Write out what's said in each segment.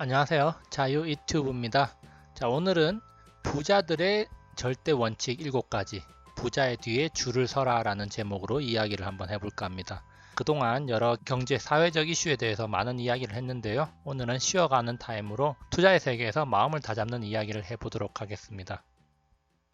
안녕하세요. 자유 유튜브입니다. 자, 오늘은 부자들의 절대 원칙 7가지, 부자의 뒤에 줄을 서라 라는 제목으로 이야기를 한번 해볼까 합니다. 그동안 여러 경제 사회적 이슈에 대해서 많은 이야기를 했는데요. 오늘은 쉬어가는 타임으로 투자의 세계에서 마음을 다잡는 이야기를 해보도록 하겠습니다.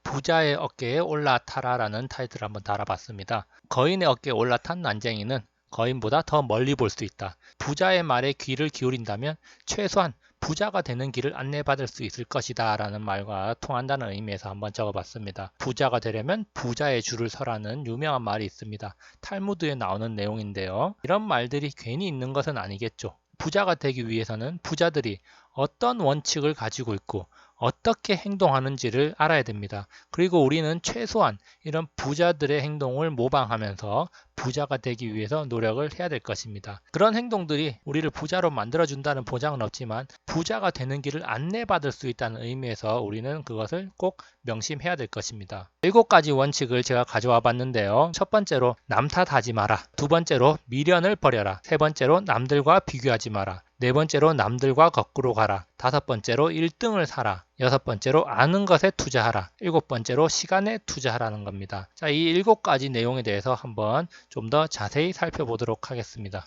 부자의 어깨에 올라타라 라는 타이틀을 한번 달아봤습니다. 거인의 어깨에 올라탄 난쟁이는 거인보다 더 멀리 볼 수 있다. 부자의 말에 귀를 기울인다면 최소한 부자가 되는 길을 안내받을 수 있을 것이다 라는 말과 통한다는 의미에서 한번 적어봤습니다. 부자가 되려면 부자의 줄을 서라는 유명한 말이 있습니다. 탈무드에 나오는 내용인데요. 이런 말들이 괜히 있는 것은 아니겠죠. 부자가 되기 위해서는 부자들이 어떤 원칙을 가지고 있고 어떻게 행동하는지를 알아야 됩니다. 그리고 우리는 최소한 이런 부자들의 행동을 모방하면서 부자가 되기 위해서 노력을 해야 될 것입니다. 그런 행동들이 우리를 부자로 만들어준다는 보장은 없지만 부자가 되는 길을 안내받을 수 있다는 의미에서 우리는 그것을 꼭 명심해야 될 것입니다. 7가지 원칙을 제가 가져와 봤는데요. 첫 번째로 남 탓하지 마라. 두 번째로 미련을 버려라. 세 번째로 남들과 비교하지 마라. 네 번째로 남들과 거꾸로 가라. 다섯 번째로 1등을 사라. 여섯 번째로 아는 것에 투자하라. 일곱 번째로 시간에 투자하라는 겁니다. 자, 이 7가지 내용에 대해서 한번 좀 더 자세히 살펴보도록 하겠습니다.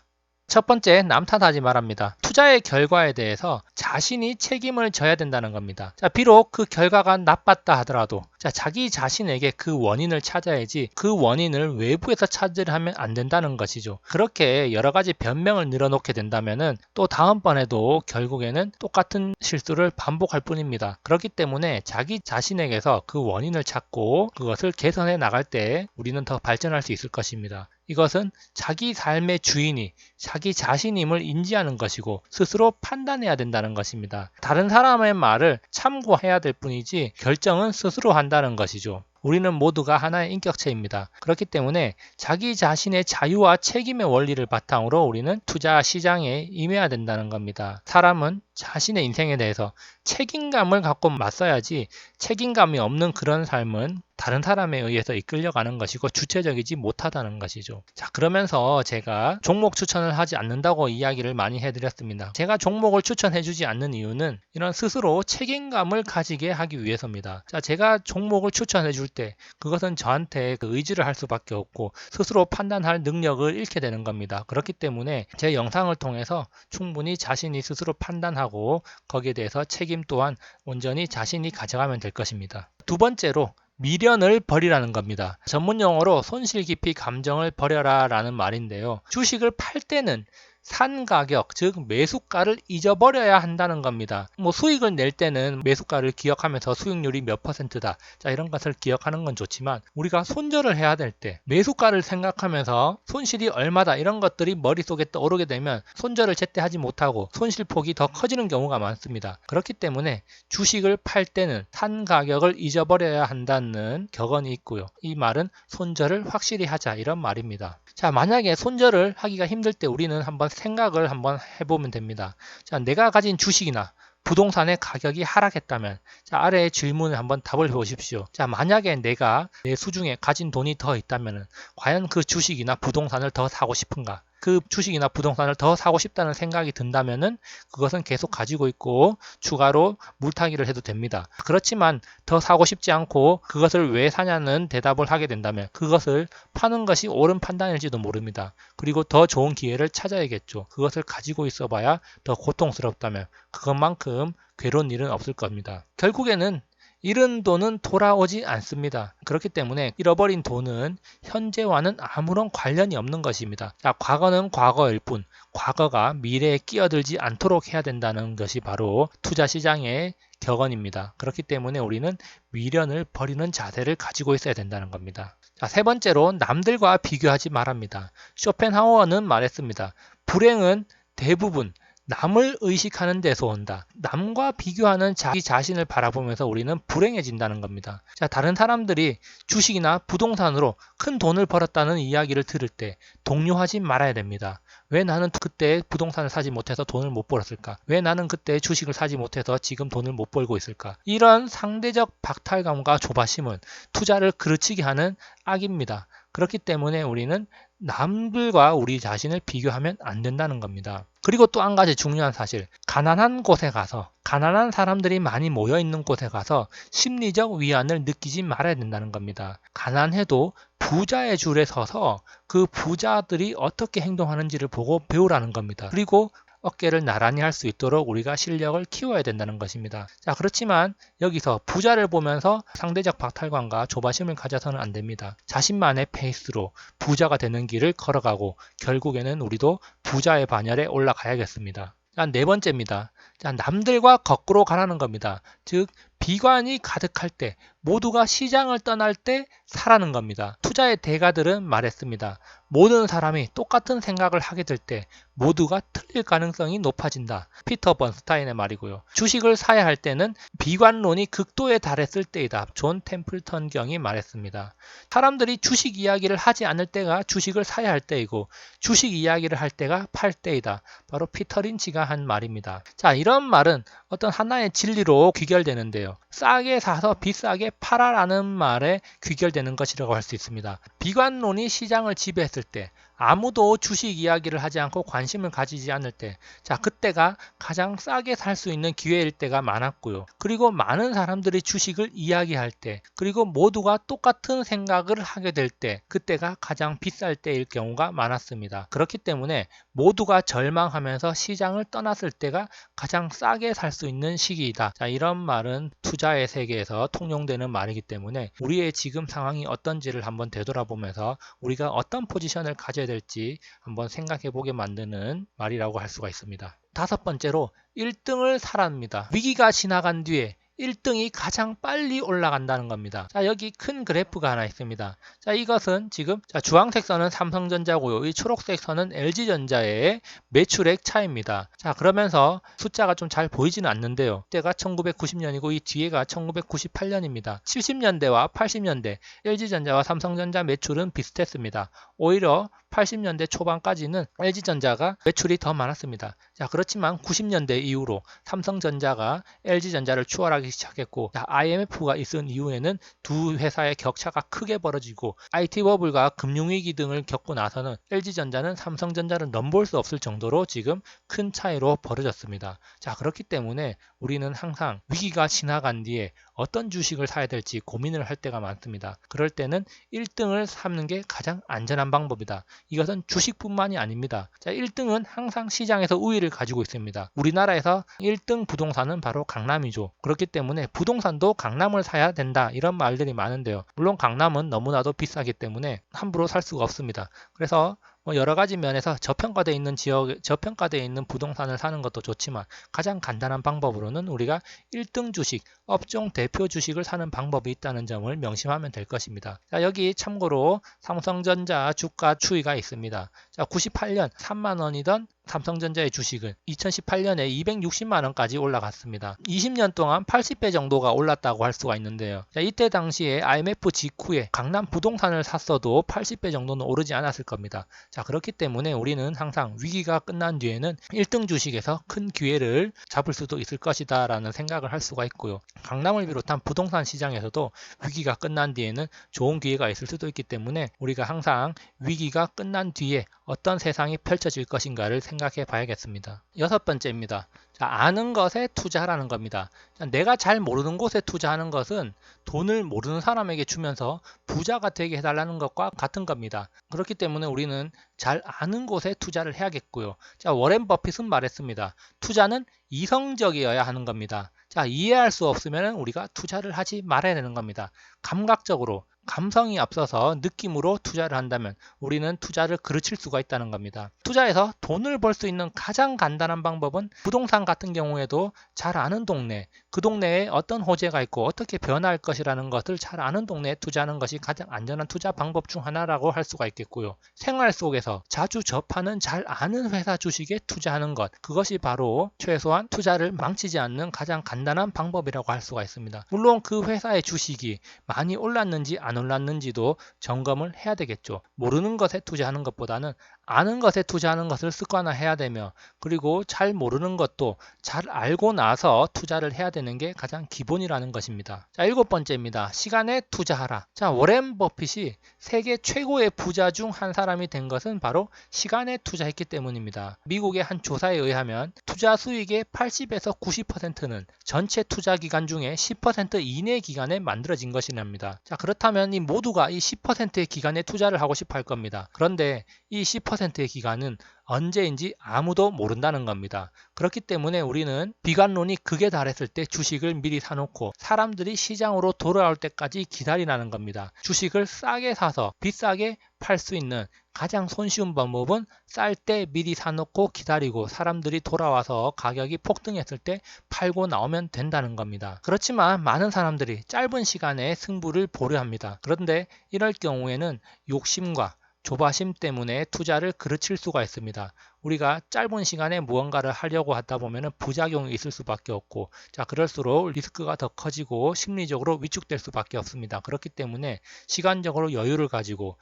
첫 번째, 남 탓하지 말합니다. 투자의 결과에 대해서 자신이 책임을 져야 된다는 겁니다. 자, 비록 그 결과가 나빴다 하더라도 자기 자신에게 그 원인을 찾아야지 그 원인을 외부에서 찾으려 하면 안 된다는 것이죠. 그렇게 여러 가지 변명을 늘어놓게 된다면은 또 다음번에도 결국에는 똑같은 실수를 반복할 뿐입니다. 그렇기 때문에 자기 자신에게서 그 원인을 찾고 그것을 개선해 나갈 때 우리는 더 발전할 수 있을 것입니다. 이것은 자기 삶의 주인이 자기 자신임을 인지하는 것이고 스스로 판단해야 된다는 것입니다. 다른 사람의 말을 참고해야 될 뿐이지 결정은 스스로 한다는 것이죠. 우리는 모두가 하나의 인격체입니다. 그렇기 때문에 자기 자신의 자유와 책임의 원리를 바탕으로 우리는 투자 시장에 임해야 된다는 겁니다. 사람은 자신의 인생에 대해서 책임감을 갖고 맞서야지 책임감이 없는 그런 삶은 다른 사람에 의해서 이끌려가는 것이고 주체적이지 못하다는 것이죠. 자, 그러면서 제가 종목 추천을 하지 않는다고 이야기를 많이 해드렸습니다. 제가 종목을 추천해주지 않는 이유는 이런 스스로 책임감을 가지게 하기 위해서입니다. 자, 제가 종목을 추천해줄 때 그것은 저한테 그 의지를 할 수밖에 없고 스스로 판단할 능력을 잃게 되는 겁니다. 그렇기 때문에 제 영상을 통해서 충분히 자신이 스스로 판단하고 거기에 대해서 책임 또한 온전히 자신이 가져가면 될 것입니다. 두 번째로 미련을 버리라는 겁니다. 전문 용어로 손실 깊이 감정을 버려라 라는 말인데요. 주식을 팔 때는 산 가격, 즉 매수가를 잊어버려야 한다는 겁니다. 수익을 낼 때는 매수가를 기억하면서 수익률이 몇 %다. 자, 이런 것을 기억하는 건 좋지만 우리가 손절을 해야 될 때 매수가를 생각하면서 손실이 얼마다 이런 것들이 머릿속에 떠오르게 되면 손절을 제때 하지 못하고 손실폭이 더 커지는 경우가 많습니다. 그렇기 때문에 주식을 팔 때는 산 가격을 잊어버려야 한다는 격언이 있고요. 이 말은 손절을 확실히 하자 이런 말입니다. 자, 만약에 손절을 하기가 힘들 때 우리는 한번 생각을 한번 해보면 됩니다. 자, 내가 가진 주식이나 부동산의 가격이 하락했다면 자, 아래의 질문을 한번 답을 해보십시오. 자, 만약에 내가 내 수중에 가진 돈이 더 있다면 과연 그 주식이나 부동산을 더 사고 싶은가? 그 주식이나 부동산을 더 사고 싶다는 생각이 든다면은 그것은 계속 가지고 있고 추가로 물타기를 해도 됩니다. 그렇지만 더 사고 싶지 않고 그것을 왜 사냐는 대답을 하게 된다면 그것을 파는 것이 옳은 판단일지도 모릅니다. 그리고 더 좋은 기회를 찾아야겠죠. 그것을 가지고 있어 봐야 더 고통스럽다면 그것만큼 괴로운 일은 없을 겁니다. 결국에는 잃은 돈은 돌아오지 않습니다. 그렇기 때문에 잃어버린 돈은 현재와는 아무런 관련이 없는 것입니다. 자, 과거는 과거일 뿐 과거가 미래에 끼어들지 않도록 해야 된다는 것이 바로 투자 시장의 격언입니다. 그렇기 때문에 우리는 미련을 버리는 자세를 가지고 있어야 된다는 겁니다. 자, 세 번째로 남들과 비교하지 말합니다. 쇼펜하우어는 말했습니다. 불행은 대부분 남을 의식하는 데서 온다. 남과 비교하는 자기 자신을 바라보면서 우리는 불행해진다는 겁니다. 자, 다른 사람들이 주식이나 부동산으로 큰 돈을 벌었다는 이야기를 들을 때 동요하지 말아야 됩니다. 왜 나는 그때 부동산을 사지 못해서 돈을 못 벌었을까? 왜 나는 그때 주식을 사지 못해서 지금 돈을 못 벌고 있을까? 이런 상대적 박탈감과 조바심은 투자를 그르치게 하는 악입니다. 그렇기 때문에 우리는 남들과 우리 자신을 비교하면 안 된다는 겁니다. 그리고 또 한 가지 중요한 사실, 가난한 곳에 가서, 가난한 사람들이 많이 모여 있는 곳에 가서 심리적 위안을 느끼지 말아야 된다는 겁니다. 가난해도 부자의 줄에 서서 그 부자들이 어떻게 행동하는지를 보고 배우라는 겁니다. 그리고 어깨를 나란히 할 수 있도록 우리가 실력을 키워야 된다는 것입니다. 자, 그렇지만 여기서 부자를 보면서 상대적 박탈감과 조바심을 가져서는 안 됩니다. 자신만의 페이스로 부자가 되는 길을 걸어가고 결국에는 우리도 부자의 반열에 올라가야겠습니다. 자, 네 번째입니다. 자, 남들과 거꾸로 가라는 겁니다. 즉, 비관이 가득할 때, 모두가 시장을 떠날 때 사라는 겁니다. 투자의 대가들은 말했습니다. 모든 사람이 똑같은 생각을 하게 될 때 모두가 틀릴 가능성이 높아진다. 피터 번스타인의 말이고요. 주식을 사야 할 때는 비관론이 극도에 달했을 때이다. 존 템플턴 경이 말했습니다. 사람들이 주식 이야기를 하지 않을 때가 주식을 사야 할 때이고 주식 이야기를 할 때가 팔 때이다. 바로 피터 린치가 한 말입니다. 자, 이런 말은 어떤 하나의 진리로 귀결되는데요. 싸게 사서 비싸게 팔아라는 말에 귀결되는 것이라고 할 수 있습니다. 비관론이 시장을 지배했을 때, 아무도 주식 이야기를 하지 않고 관심을 가지지 않을 때, 자, 그때가 가장 싸게 살 수 있는 기회일 때가 많았고요. 그리고 많은 사람들이 주식을 이야기할 때, 그리고 모두가 똑같은 생각을 하게 될 때, 그때가 가장 비쌀 때일 경우가 많았습니다. 그렇기 때문에 모두가 절망하면서 시장을 떠났을 때가 가장 싸게 살 수 있는 시기이다. 자, 이런 말은 투자의 세계에서 통용되는 말이기 때문에 우리의 지금 상황이 어떤지를 한번 되돌아보면서 우리가 어떤 포지션을 가져야 될지 한번 생각해 보게 만드는 말이라고 할 수가 있습니다. 다섯 번째로 1등을 사랍니다. 위기가 지나간 뒤에 1등이 가장 빨리 올라간다는 겁니다. 자, 여기 큰 그래프가 하나 있습니다. 자, 이것은 지금 주황색 선은 삼성전자고요. 이 초록색 선은 LG전자의 매출액 차입니다. 자, 그러면서 숫자가 좀 잘 보이지는 않는데요. 이때가 1990년이고 이 뒤에가 1998년입니다. 70년대와 80년대 LG전자와 삼성전자 매출은 비슷했습니다. 오히려 80년대 초반까지는 LG전자가 매출이 더 많았습니다. 자, 그렇지만 90년대 이후로 삼성전자가 LG전자를 추월하기 시작했고, IMF가 있은 이후에는 두 회사의 격차가 크게 벌어지고 IT 버블과 금융위기 등을 겪고 나서는 LG전자는 삼성전자를 넘볼 수 없을 정도로 지금 큰 차이로 벌어졌습니다. 자, 그렇기 때문에 우리는 항상 위기가 지나간 뒤에 어떤 주식을 사야 될지 고민을 할 때가 많습니다. 그럴 때는 1등을 사는 게 가장 안전한 방법이다. 이것은 주식뿐만이 아닙니다. 자, 1등은 항상 시장에서 우위를 가지고 있습니다. 우리나라에서 1등 부동산은 바로 강남이죠. 그렇기 때문에 부동산도 강남을 사야 된다. 이런 말들이 많은데요. 물론 강남은 너무나도 비싸기 때문에 함부로 살 수가 없습니다. 그래서 여러 가지 면에서 저평가되어 있는 저평가되어 있는 부동산을 사는 것도 좋지만 가장 간단한 방법으로는 우리가 1등 주식, 업종 대표 주식을 사는 방법이 있다는 점을 명심하면 될 것입니다. 자, 여기 참고로 삼성전자 주가 추이가 있습니다. 자, 98년 3만 원이던 삼성전자의 주식은 2018년에 260만 원까지 올라갔습니다. 20년 동안 80배 정도가 올랐다고 할 수가 있는데요. 자, 이때 당시에 IMF 직후에 강남 부동산을 샀어도 80배 정도는 오르지 않았을 겁니다. 자, 그렇기 때문에 우리는 항상 위기가 끝난 뒤에는 1등 주식에서 큰 기회를 잡을 수도 있을 것이다 라는 생각을 할 수가 있고요. 강남을 비롯한 부동산 시장에서도 위기가 끝난 뒤에는 좋은 기회가 있을 수도 있기 때문에 우리가 항상 위기가 끝난 뒤에 어떤 세상이 펼쳐질 것인가를 생각해 봐야겠습니다. 여섯 번째입니다. 자, 아는 것에 투자하라는 겁니다. 자, 내가 잘 모르는 곳에 투자하는 것은 돈을 모르는 사람에게 주면서 부자가 되게 해달라는 것과 같은 겁니다. 그렇기 때문에 우리는 잘 아는 곳에 투자를 해야겠고요. 자, 워렌 버핏은 말했습니다. 투자는 이성적이어야 하는 겁니다. 자, 이해할 수 없으면 우리가 투자를 하지 말아야 되는 겁니다. 감각적으로, 감성이 앞서서 느낌으로 투자를 한다면 우리는 투자를 그르칠 수가 있다는 겁니다. 투자에서 돈을 벌 수 있는 가장 간단한 방법은 부동산 같은 경우에도 잘 아는 동네, 그 동네에 어떤 호재가 있고 어떻게 변화할 것이라는 것을 잘 아는 동네에 투자하는 것이 가장 안전한 투자 방법 중 하나라고 할 수가 있겠고요. 생활 속에서 자주 접하는 잘 아는 회사 주식에 투자하는 것, 그것이 바로 최소한 투자를 망치지 않는 가장 간단한 방법이라고 할 수가 있습니다. 물론 그 회사의 주식이 많이 올랐는지 안 안 올랐는지도 점검을 해야 되겠죠. 모르는 것에 투자하는 것보다는 아는 것에 투자하는 것을 습관화해야 되며, 그리고 잘 모르는 것도 잘 알고 나서 투자를 해야 되는 게 가장 기본이라는 것입니다. 자, 7번째입니다. 시간에 투자하라. 자, 워렌 버핏이 세계 최고의 부자 중 한 사람이 된 것은 바로 시간에 투자했기 때문입니다. 미국의 한 조사에 의하면 투자 수익의 80에서 90%는 전체 투자 기간 중에 10% 이내 기간에 만들어진 것이랍니다. 자, 그렇다면 이 모두가 이 10%의 기간에 투자를 하고 싶어 할 겁니다. 그런데 이 10%의 기간은 언제인지 아무도 모른다는 겁니다. 그렇기 때문에 우리는 비관론이 극에 달했을 때 주식을 미리 사놓고 사람들이 시장으로 돌아올 때까지 기다리라는 겁니다. 주식을 싸게 사서 비싸게 팔 수 있는 가장 손쉬운 방법은 쌀 때 미리 사놓고 기다리고 사람들이 돌아와서 가격이 폭등했을 때 팔고 나오면 된다는 겁니다. 그렇지만 많은 사람들이 짧은 시간에 승부를 보려 합니다. 그런데 이럴 경우에는 욕심과 조바심 때문에 투자를 그르칠 수가 있습니다. 우리가 짧은 시간에 무언가를 하려고 하다 보면 부작용이 있을 수밖에 없고, 자, 그럴수록 리스크가 더 커지고 심리적으로 위축될 수밖에 없습니다. 그렇기 때문에 시간적으로 여유를 가지고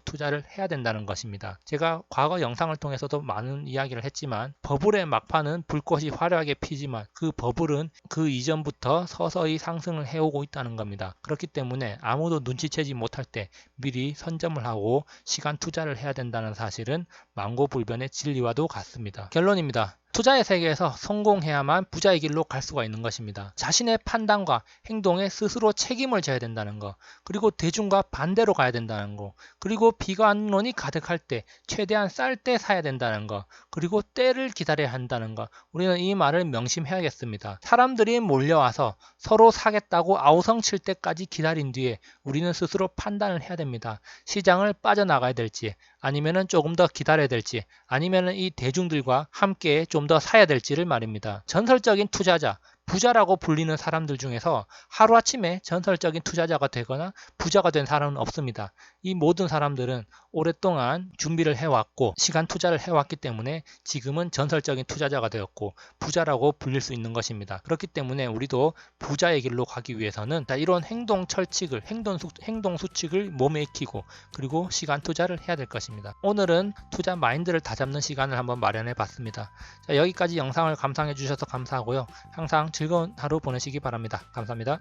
투자를 해야 된다는 것입니다. 제가 과거 영상을 통해서도 많은 이야기를 했지만, 버블의 막판은 불꽃이 화려하게 피지만 그 버블은 그 이전부터 서서히 상승을 해오고 있다는 겁니다. 그렇기 때문에 아무도 눈치채지 못할 때 미리 선점을 하고 시간 투자를 해야 된다는 사실은 만고불변의 진리와도 같습니다. 결론입니다. 투자의 세계에서 성공해야만 부자의 길로 갈 수가 있는 것입니다. 자신의 판단과 행동에 스스로 책임을 져야 된다는 것, 그리고 대중과 반대로 가야 된다는 것, 그리고 비관론이 가득할 때 최대한 쌀 때 사야 된다는 것, 그리고 때를 기다려야 한다는 것, 우리는 이 말을 명심해야겠습니다. 사람들이 몰려와서 서로 사겠다고 아우성 칠 때까지 기다린 뒤에 우리는 스스로 판단을 해야 됩니다. 시장을 빠져나가야 될지, 아니면은 조금 더 기다려야 될지, 아니면은 이 대중들과 함께 좀 더 사야 될지를 말입니다. 전설적인 투자자, 부자라고 불리는 사람들 중에서 하루아침에 전설적인 투자자가 되거나 부자가 된 사람은 없습니다. 이 모든 사람들은 오랫동안 준비를 해왔고 시간 투자를 해왔기 때문에 지금은 전설적인 투자자가 되었고 부자라고 불릴 수 있는 것입니다. 그렇기 때문에 우리도 부자의 길로 가기 위해서는 이런 행동 철칙을, 행동 수칙을 몸에 익히고 그리고 시간 투자를 해야 될 것입니다. 오늘은 투자 마인드를 다잡는 시간을 한번 마련해 봤습니다. 자, 여기까지 영상을 감상해 주셔서 감사하고요. 항상 즐거운 하루 보내시기 바랍니다. 감사합니다.